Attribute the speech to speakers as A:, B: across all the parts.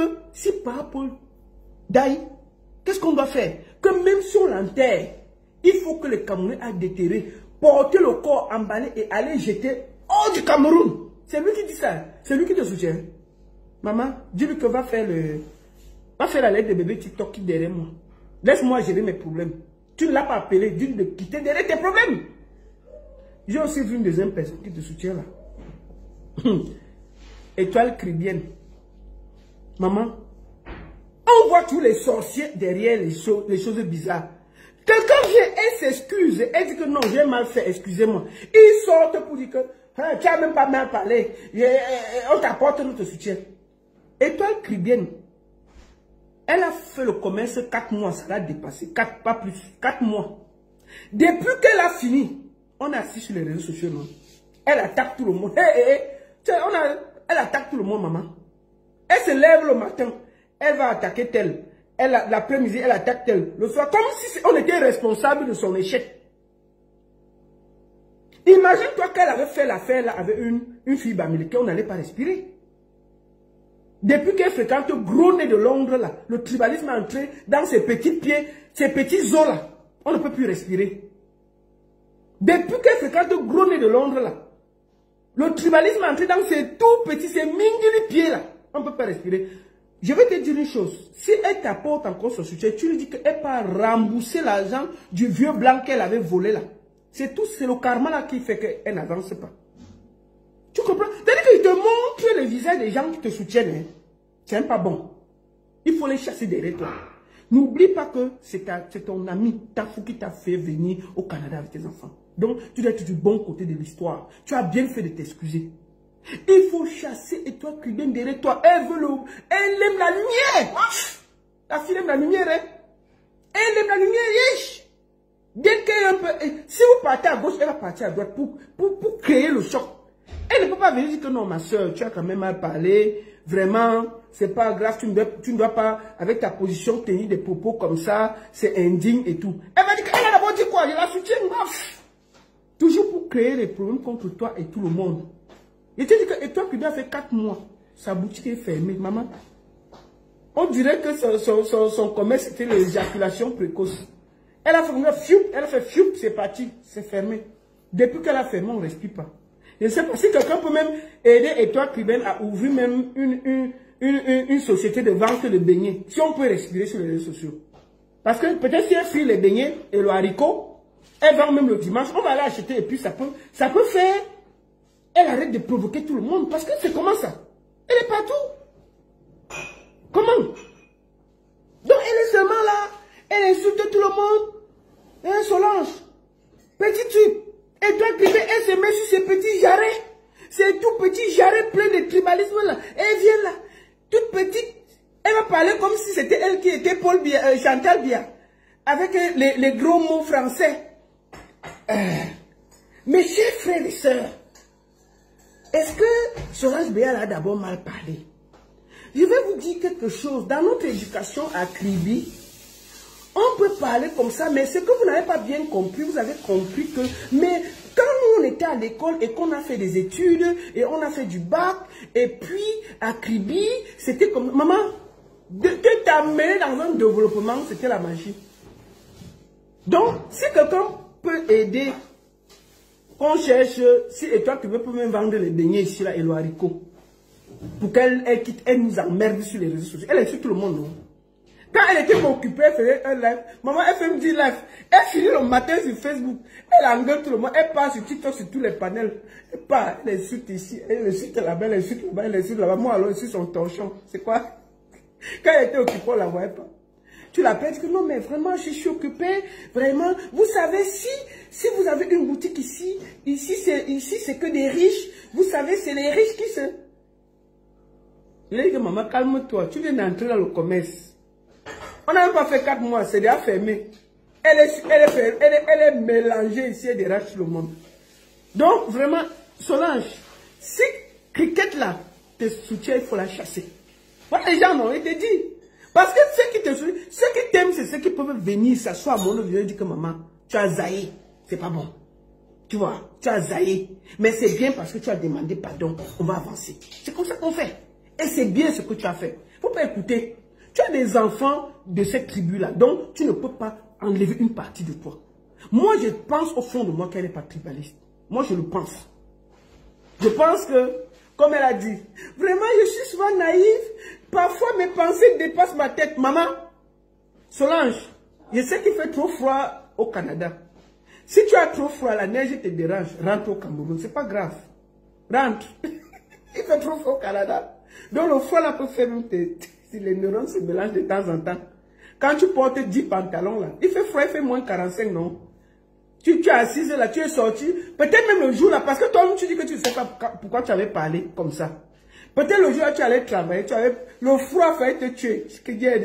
A: que si par Paul Daï, qu'est-ce qu'on doit faire? Que même si on l'enterre, il faut que les Camerounais aient déterré, porter le corps emballé et aller jeter hors du Cameroun. C'est lui qui dit ça. C'est lui qui te soutient. Maman, dis-lui que va faire la lettre de bébé TikTok qui est derrière moi. Laisse-moi gérer mes problèmes. Tu ne l'as pas appelé, dis-lui de quitter derrière tes problèmes. J'ai aussi vu une deuxième personne qui te soutient là. Étoile Cribienne. Maman, on voit tous les sorciers derrière les choses bizarres. Quelqu'un vient et s'excuse et dit que non, j'ai mal fait, excusez-moi. Ils sortent pour dire que hein, tu n'as même pas mal parlé. On t'apporte notre soutien. Étoile Cribienne, elle a fait le commerce 4 mois, ça l'a dépassé. 4, pas plus, 4 mois. Depuis qu'elle a fini, on est assis sur les réseaux sociaux, non? Elle attaque tout le monde. Elle attaque tout le monde, maman. Elle se lève le matin, elle va attaquer tel. L'après-midi, elle attaque tel. Le soir, comme si on était responsable de son échec. Imagine-toi qu'elle avait fait l'affaire là avec une fille américaine, on n'allait pas respirer. Depuis qu'elle fréquente gros nez de Londres là, le tribalisme est entré dans ses petits pieds, ses petits os là. On ne peut plus respirer. Depuis qu'elle fréquente gros nez de Londres là, le tribalisme est entré dans ses tout petits, ses mingili pieds là. On ne peut pas respirer. Je vais te dire une chose. Si elle t'apporte encore son soutien, tu lui dis qu'elle peut rembourser l'argent du vieux blanc qu'elle avait volé là. C'est tout, c'est le karma là qui fait qu'elle n'avance pas. Tu comprends? C'est-à-dire qu'il te montre les visages des gens qui te soutiennent. Hein. C'est pas bon. Il faut les chasser derrière toi. N'oublie pas que c'est ton ami, ta fou qui t'a fait venir au Canada avec tes enfants. Donc, tu dois être du bon côté de l'histoire. Tu as bien fait de t'excuser. Il faut chasser et toi qui viens derrière toi. Elle aime la lumière. La fille aime la lumière. Hein? Elle aime la lumière. Dès qu'elle est un peu... Si vous partez à gauche, elle va partir à droite pour créer le choc. Elle ne peut pas venir dire que non, ma soeur, tu as quand même mal parlé. Vraiment, c'est pas grave. Tu ne dois pas, avec ta position, tenir des propos comme ça. C'est indigne et tout. Elle va dire qu'elle a d'abord dit quoi? Je la soutiens. Toujours pour créer des problèmes contre toi et tout le monde. Et tu dis que et toi qui dois faire 4 mois, sa boutique est fermée, maman. On dirait que son commerce c'était l'éjaculation précoce. Elle a fait fiou, c'est parti, c'est fermé. Depuis qu'elle a fermé, on ne respire pas. Je ne sais pas si quelqu'un peut même aider Étoile Cribienne à ouvrir même une société de vente de beignets. Si on peut respirer sur les réseaux sociaux. Parce que peut-être si elle file les beignets et le haricot, elle vend même le dimanche, on va aller acheter et puis ça peut faire. Elle arrête de provoquer tout le monde. Parce que c'est comment ça? Elle est partout. Comment? Donc elle est seulement là. Elle insulte tout le monde. Elle Solange. Petit truc. Et toi, elle se met sur ses petits jarrets. Ces tout petits jarrets pleins de tribalisme là. Elle vient là. Toute petite. Elle va parler comme si c'était elle qui était Chantal Biya. Avec les gros mots français. Mes chers frères et sœurs. Est-ce que Solange Béal a d'abord mal parlé? Je vais vous dire quelque chose. Dans notre éducation à Kribi, on peut parler comme ça, mais ce que vous n'avez pas bien compris, vous avez compris que... Mais quand nous, on était à l'école et qu'on a fait des études, et on a fait du bac, et puis à Kribi, c'était comme... Maman, que t'amener dans un développement, c'était la magie. Donc, si quelqu'un peut aider... On cherche, si et toi tu veux même vendre les beignets ici là et le haricot. Pour qu'elle quitte, elle nous emmerde sur les réseaux sociaux. Elle insulte tout le monde, non? Quand elle était occupée, elle faisait un live. Maman, elle fait un petit live. Elle finit le matin sur Facebook. Elle engueule tout le monde. Elle part sur TikTok, sur tous les panels. Elle part, elle insulte ici, elle insulte là-bas, elle insulte là-bas, elle insulte là-bas. Moi alors, elle insulte son torchon. C'est quoi? Quand elle était occupée, on ne la voyait pas. Tu l'appelles, tu dis que non, mais vraiment, je suis occupée. Vraiment, vous savez, si vous avez une boutique ici c'est que des riches. Vous savez, c'est les riches qui se... Je lui dis que maman, calme-toi. Tu viens d'entrer dans le commerce. On n'a même pas fait 4 mois, c'est déjà fermé. Elle est mélangée ici et dérange tout le monde. Donc, vraiment, Solange, si Cricket là te soutient, il faut la chasser. Voilà, les gens non, ils te disent. Parce que ceux qui t'aiment, c'est ceux qui peuvent venir s'asseoir à mon dos et dire que maman, tu as zaï, c'est pas bon. Tu vois, tu as zaï. Mais c'est bien parce que tu as demandé pardon, on va avancer. C'est comme ça qu'on fait. Et c'est bien ce que tu as fait. Il ne faut pas écouter. Tu as des enfants de cette tribu-là, donc tu ne peux pas enlever une partie de toi. Moi, je pense au fond de moi qu'elle n'est pas tribaliste. Moi, je le pense. Je pense que, comme elle a dit, vraiment, je suis souvent naïve. Parfois, mes pensées dépassent ma tête. Maman, Solange, je sais qu'il fait trop froid au Canada. Si tu as trop froid, la neige te dérange. Rentre au Cameroun, c'est pas grave. Rentre. Il fait trop froid au Canada. Donc, le froid là peut faire même si les neurones se mélangent de temps en temps. Quand tu portes 10 pantalons là, il fait froid, il fait moins 45, non? Tu es assise là, tu es sorti. Peut-être même le jour là, parce que toi-même tu dis que tu ne sais pas pourquoi tu avais parlé comme ça. Peut-être le jour là, tu allais travailler, le froid fallait te tuer.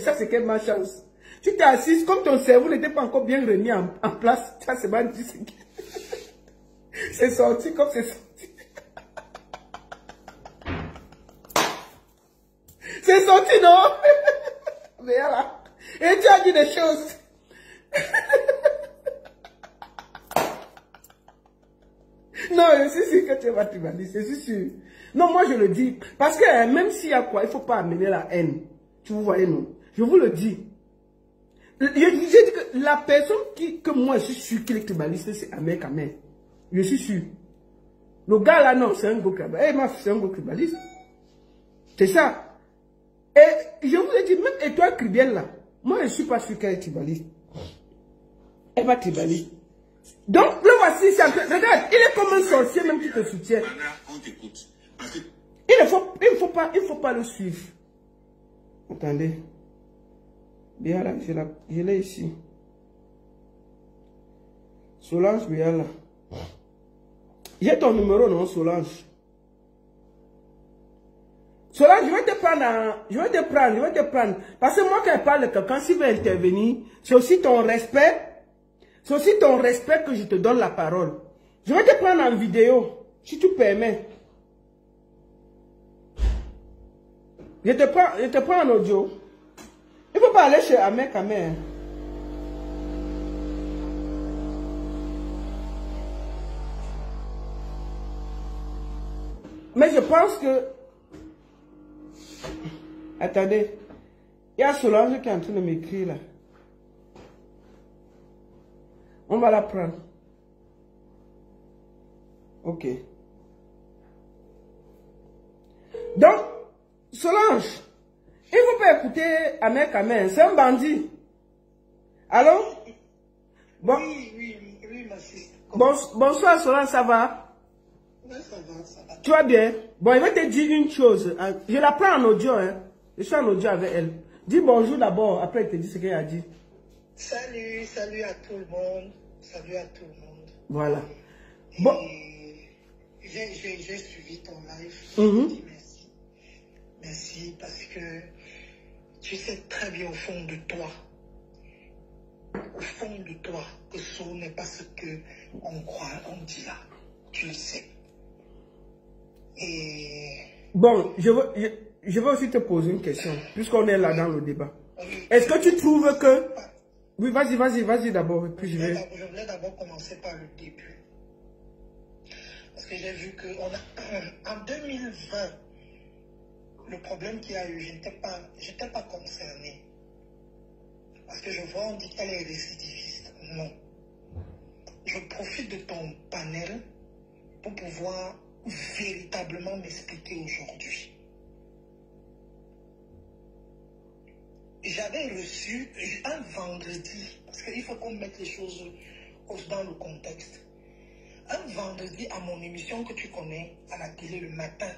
A: Ça, c'est quelle malchance. Tu t'es assise, comme ton cerveau n'était pas encore bien remis en place. Ça, c'est mal dit. C'est sorti comme c'est sorti. C'est sorti, non? Mais là. Et tu as dit des choses. Non, je suis sûr que tu vas tribaliste, je suis sûr. Non, moi je le dis. Parce que même s'il y a quoi, il ne faut pas amener la haine. Tu vous voyez, non? Je vous le dis. Je dis que la personne que moi je suis sûr qu'il est tribaliste, c'est Ahmed Kamel. Je suis sûr. Le gars là, non, c'est un gros tribaliste. C'est un gros tribaliste. C'est ça. Et je vous ai dit, même Étoile Cribienne là, moi je ne suis pas sûr qu'elle est tribaliste. Elle va tribaliste. Donc, le voici, regarde, il est comme un sorcier même qui te soutient. Il ne faut pas le suivre. Attendez. Bien là, je l'ai ici. Solange, bien là. J'ai ton numéro, non, Solange? Solange, je vais te prendre. Parce que moi, quand je parle de quelqu'un, s'il veut intervenir, c'est aussi ton respect. C'est aussi ton respect que je te donne la parole. Je vais te prendre en vidéo, si tu permets. Je te prends en audio. Il ne faut pas aller chez Ahmed Kamel. Mais je pense que... Attendez. Il y a Solange qui est en train de m'écrire là. On va la prendre. Ok. Donc, Solange, il ne faut pas écouter Ahmed Kamel, c'est un bandit. Allô? Bon.
B: Oui, ma fille.
A: Bonsoir Solange, ça va?
B: Oui, ça va.
A: Tu vas bien? Bon, il va te dire une chose. Je la prends en audio, hein. Je suis en audio avec elle. Dis bonjour d'abord, après il te dit ce qu'elle a dit.
B: Salut à tout le monde. Salut à tout le monde.
A: Voilà. Bon.
B: J'ai suivi ton live. Je te dis merci. Merci parce que tu sais très bien au fond de toi, que ce n'est pas ce qu'on croit, on dit là. Tu le sais. Et...
A: Bon, je veux aussi te poser une question, puisqu'on est là dans le débat. Oui. Est-ce que tu trouves que... Oui, vas-y d'abord, puis je vais...
B: Je voulais d'abord commencer par le début. Parce que j'ai vu qu'en 2020, le problème qu'il y a eu, je n'étais pas concernée. Parce que je vois, on dit qu'elle est récidiviste. Non. Je profite de ton panel pour pouvoir véritablement m'expliquer aujourd'hui. J'avais reçu un vendredi, parce qu'il faut qu'on mette les choses dans le contexte. Un vendredi à mon émission que tu connais, à la télé le matin,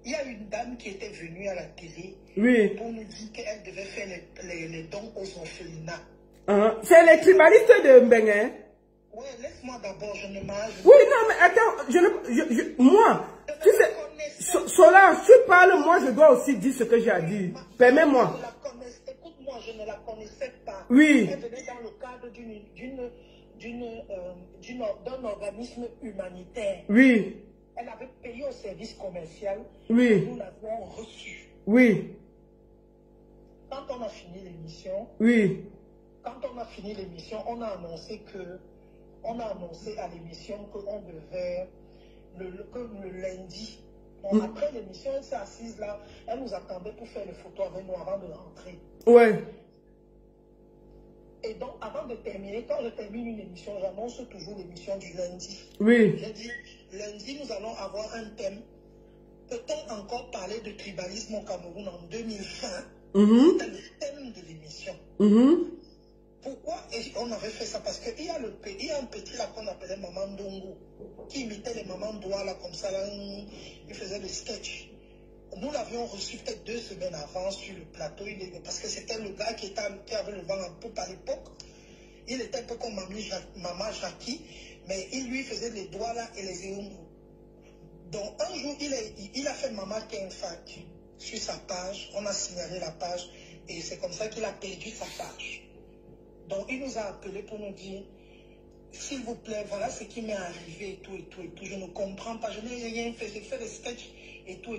B: il y a une dame qui était venue à la télé pour nous dire qu'elle devait faire les dons aux orphelinats.
A: C'est les tribalistes de Mbengue.
B: Oui, laisse-moi d'abord, je ne m'arrête.
A: Oui, non, mais attends, moi, tu sais, Solange, tu parles, moi je dois aussi dire ce que j'ai à dire. Permets-moi.
B: Écoute-moi, je ne la connaissais pas.
A: Oui.
B: Elle venait dans le cadre d'un organisme humanitaire.
A: Oui.
B: Elle avait payé au service commercial.
A: Oui.
B: Nous l'avons reçu.
A: Oui.
B: Quand on a fini l'émission.
A: Oui.
B: Quand on a fini l'émission, on a annoncé à l'émission qu'on devait, que le lundi, Bon, après l'émission, elle s'est assise là, elle nous attendait pour faire les photos avec nous avant de rentrer.
A: Ouais.
B: Et donc, avant de terminer, quand je termine une émission, j'annonce toujours l'émission du lundi.
A: Oui.
B: J'ai dit, lundi, nous allons avoir un thème. Peut-on encore parler de tribalisme au Cameroun en 2020? C'était le thème de l'émission. Pourquoi on avait fait ça? Parce qu'il y a un petit là qu'on appelait Maman Ndongo, qui imitait les mamans Doua là, comme ça, là, il faisait le sketch. Nous l'avions reçu peut-être 2 semaines avant sur le plateau, parce que c'était le gars qui avait le vent en poupe à l'époque. Il était un peu comme Maman Jackie, mais il lui faisait les doigts là et les éongos. Donc un jour, il a fait Maman Kenfak sur sa page, on a signalé la page, et c'est comme ça qu'il a perdu sa page. Donc il nous a appelé pour nous dire, s'il vous plaît, voilà ce qui m'est arrivé et tout, je ne comprends pas, je n'ai rien fait, j'ai fait des sketchs et tout.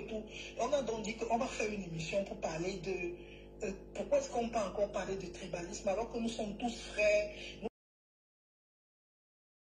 B: On a donc dit qu'on va faire une émission pour parler de pourquoi est-ce qu'on peut encore parler de tribalisme alors que nous sommes tous frères,